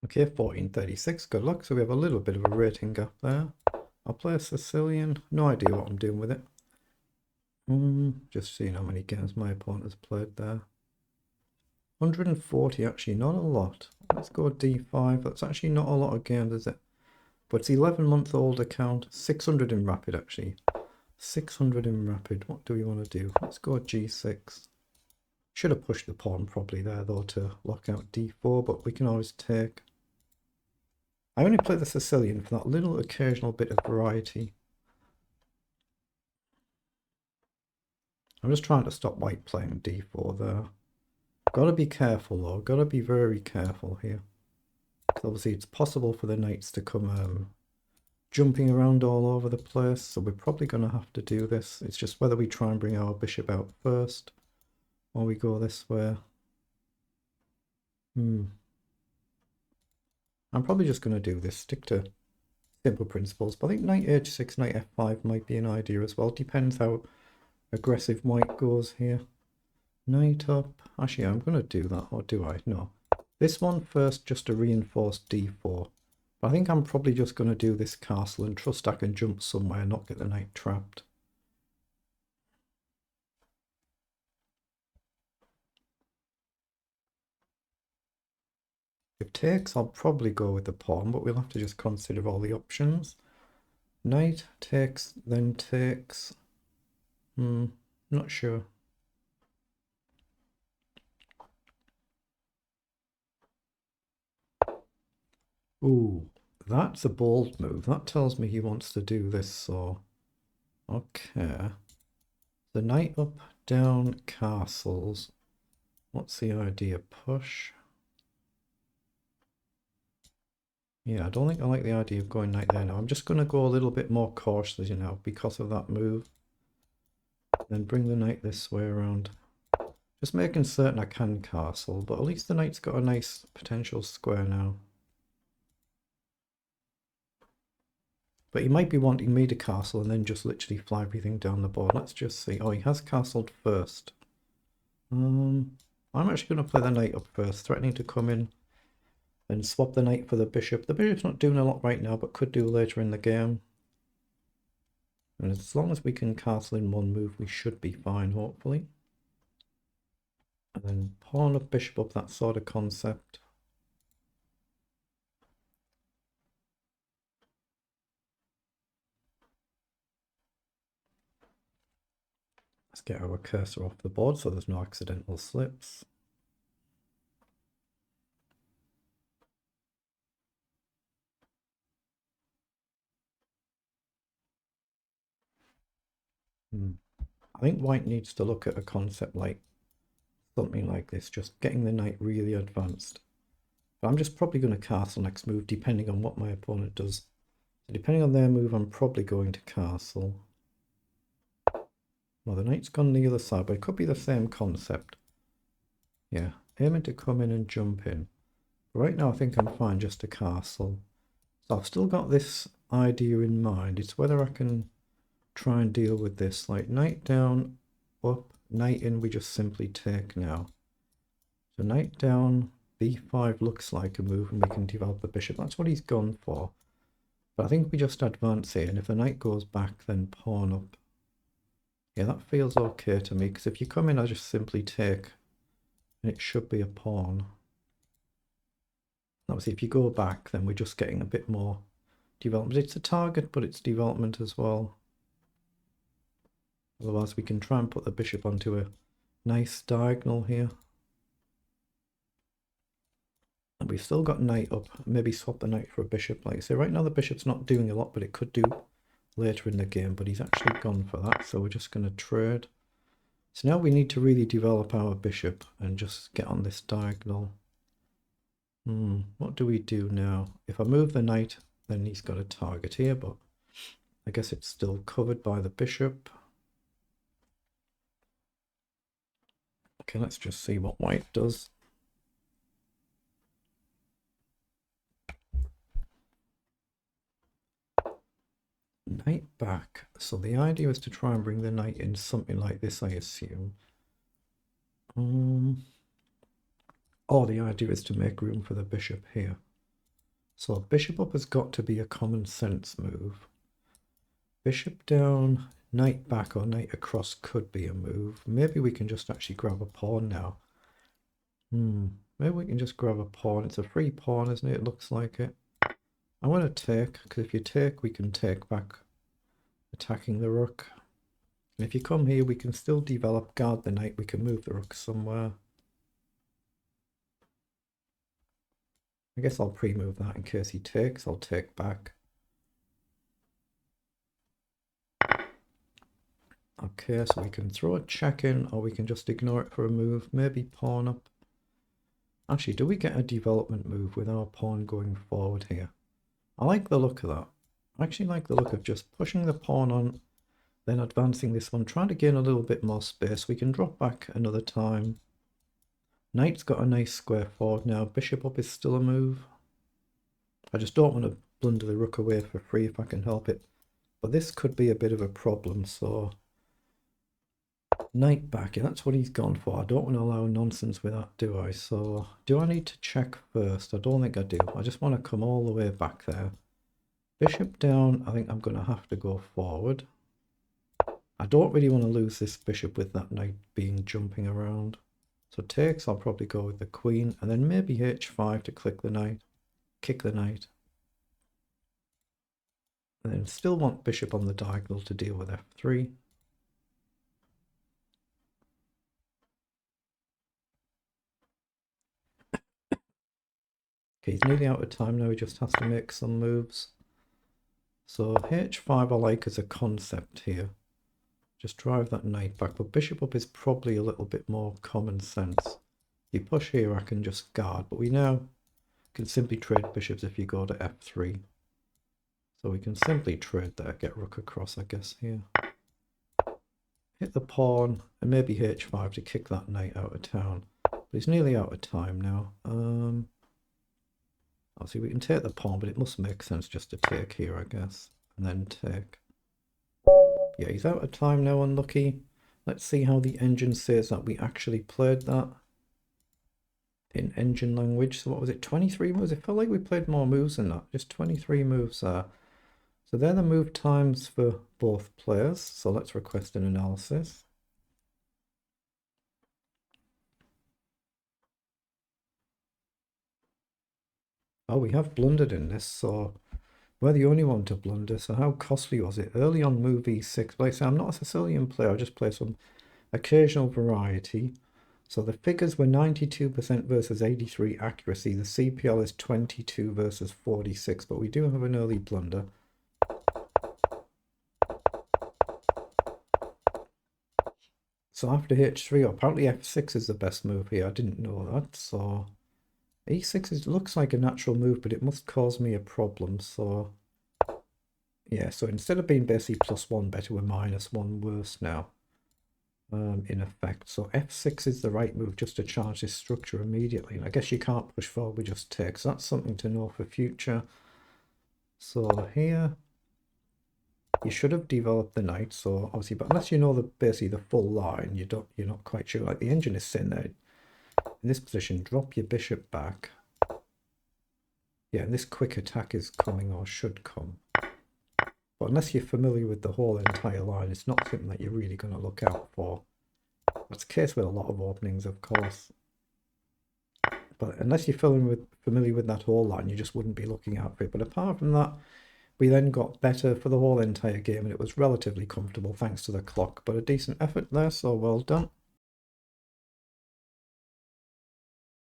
Okay, 1436, good luck. So we have a little bit of a rating gap there. I'll play a Sicilian. No idea what I'm doing with it. Just seeing how many games my opponent has played there. 140, actually, not a lot. Let's go d5. That's actually not a lot of games, is it? But it's 11-month-old account. 600 in rapid, actually. 600 in rapid. What do we want to do? Let's go g6. Should have pushed the pawn probably there, though, to lock out d4, but we can always take. I only play the Sicilian for that little occasional bit of variety. I'm just trying to stop white playing d4 there. Gotta be careful though, gotta be very careful here. Because obviously it's possible for the knights to come jumping around all over the place, so we're probably gonna have to do this. It's just whether we try and bring our bishop out first, or we go this way. I'm probably just going to do this, stick to simple principles, but I think knight h6, knight f5 might be an idea as well. Depends how aggressive white goes here. Knight up. Actually, I'm going to do that, or do I? No. This one first, just to reinforce d4. But I think I'm probably just going to do this castle and trust I can jump somewhere and not get the knight trapped. If takes, I'll probably go with the pawn, but we'll have to just consider all the options. Knight takes, then takes. Not sure. Ooh, that's a bold move. That tells me he wants to do this, so. Okay. The knight up, down, castles. What's the idea? Push. Yeah, I don't think I like the idea of going knight there now. I'm just going to go a little bit more cautious, you know, because of that move. Then bring the knight this way around. Just making certain I can castle, but at least the knight's got a nice potential square now. But he might be wanting me to castle and then just literally fly everything down the board. Let's just see. Oh, he has castled first. I'm actually going to play the knight up first, threatening to come in and swap the knight for the bishop. The bishop's not doing a lot right now, but could do later in the game. And as long as we can castle in one move, we should be fine, hopefully. And then pawn up, bishop up, that sort of concept. Let's get our cursor off the board so there's no accidental slips. I think white needs to look at a concept like something like this, just getting the knight really advanced. But I'm just probably going to castle next move, depending on what my opponent does. So depending on their move, I'm probably going to castle. Well, the knight's gone the other side, but it could be the same concept. Yeah, aiming to come in and jump in. Right now, I think I'm fine just to castle. So I've still got this idea in mind. It's whether I can try and deal with this. Like knight down, up, knight in, we just simply take now. So knight down, b5 looks like a move and we can develop the bishop. That's what he's gone for. But I think we just advance here, and if the knight goes back, then pawn up. Yeah, that feels okay to me, because if you come in, I just simply take, and it should be a pawn. Obviously, if you go back, then we're just getting a bit more development. It's a target, but it's development as well. Otherwise, we can try and put the bishop onto a nice diagonal here. And we've still got knight up. Maybe swap the knight for a bishop. Like I say, right now the bishop's not doing a lot, but it could do later in the game. But he's actually gone for that, so we're just going to trade. So now we need to really develop our bishop and just get on this diagonal. What do we do now? If I move the knight, then he's got a target here, but I guess it's still covered by the bishop. Okay, let's just see what white does. Knight back. So the idea is to try and bring the knight in something like this, I assume. Oh, the idea is to make room for the bishop here. So bishop up has got to be a common sense move. Bishop down, knight back or knight across could be a move. Maybe we can just actually grab a pawn now. Maybe we can just grab a pawn. It's a free pawn, isn't it? It looks like it. I want to take, because if you take, we can take back attacking the rook. And if you come here, we can still develop, guard the knight. We can move the rook somewhere. I guess I'll pre-move that in case he takes. I'll take back. Okay, so we can throw a check in, or we can just ignore it for a move. Maybe pawn up. Actually, do we get a development move with our pawn going forward here? I like the look of that. I actually like the look of just pushing the pawn on, then advancing this one, trying to gain a little bit more space. We can drop back another time. Knight's got a nice square forward now. Bishop up is still a move. I just don't want to blunder the rook away for free if I can help it. But this could be a bit of a problem, so... Knight back, yeah, that's what he's gone for. I don't want to allow nonsense with that, do I? So, do I need to check first? I don't think I do. I just want to come all the way back there. Bishop down, I think I'm going to have to go forward. I don't really want to lose this bishop with that knight being jumping around. So takes, I'll probably go with the queen, and then maybe h5 to kick the knight. And then still want bishop on the diagonal to deal with f3. Okay, he's nearly out of time now, he just has to make some moves. So h5 I like as a concept here. Just drive that knight back, but bishop up is probably a little bit more common sense. You push here, I can just guard, but we now can simply trade bishops if you go to f3. So we can simply trade there, get rook across, I guess, here. Hit the pawn, and maybe h5 to kick that knight out of town. But he's nearly out of time now. Obviously we can take the pawn, but it must make sense just to take here, I guess. And then take. Yeah, he's out of time now, unlucky. Let's see how the engine says that we actually played that in engine language. So what was it, 23 moves? It felt like we played more moves than that, just 23 moves there. So they're the move times for both players. So let's request an analysis. Oh, we have blundered in this, so we're the only one to blunder. So how costly was it? Early on move e6. Like I say, I'm not a Sicilian player, I just play some occasional variety. So the figures were 92% versus 83 accuracy. The CPL is 22 versus 46, but we do have an early blunder. So after h3, apparently f6 is the best move here. I didn't know that. So e6 looks like a natural move, but it must cause me a problem. So yeah, so instead of being basically +1 better, we're -1 worse now. In effect, so f6 is the right move just to charge this structure immediately. And I guess you can't push forward, we just take. So that's something to know for future. So here you should have developed the knight, so obviously, but unless you know basically the full line, you're not quite sure. Like the engine is sitting there in this position, drop your bishop back. Yeah, and this quick attack is coming or should come. But unless you're familiar with the whole entire line, it's not something that you're really going to look out for. That's the case with a lot of openings, of course. But unless you're familiar with that whole line, you just wouldn't be looking out for it. But apart from that, we then got better for the whole entire game, and it was relatively comfortable thanks to the clock. But a decent effort there, so well done.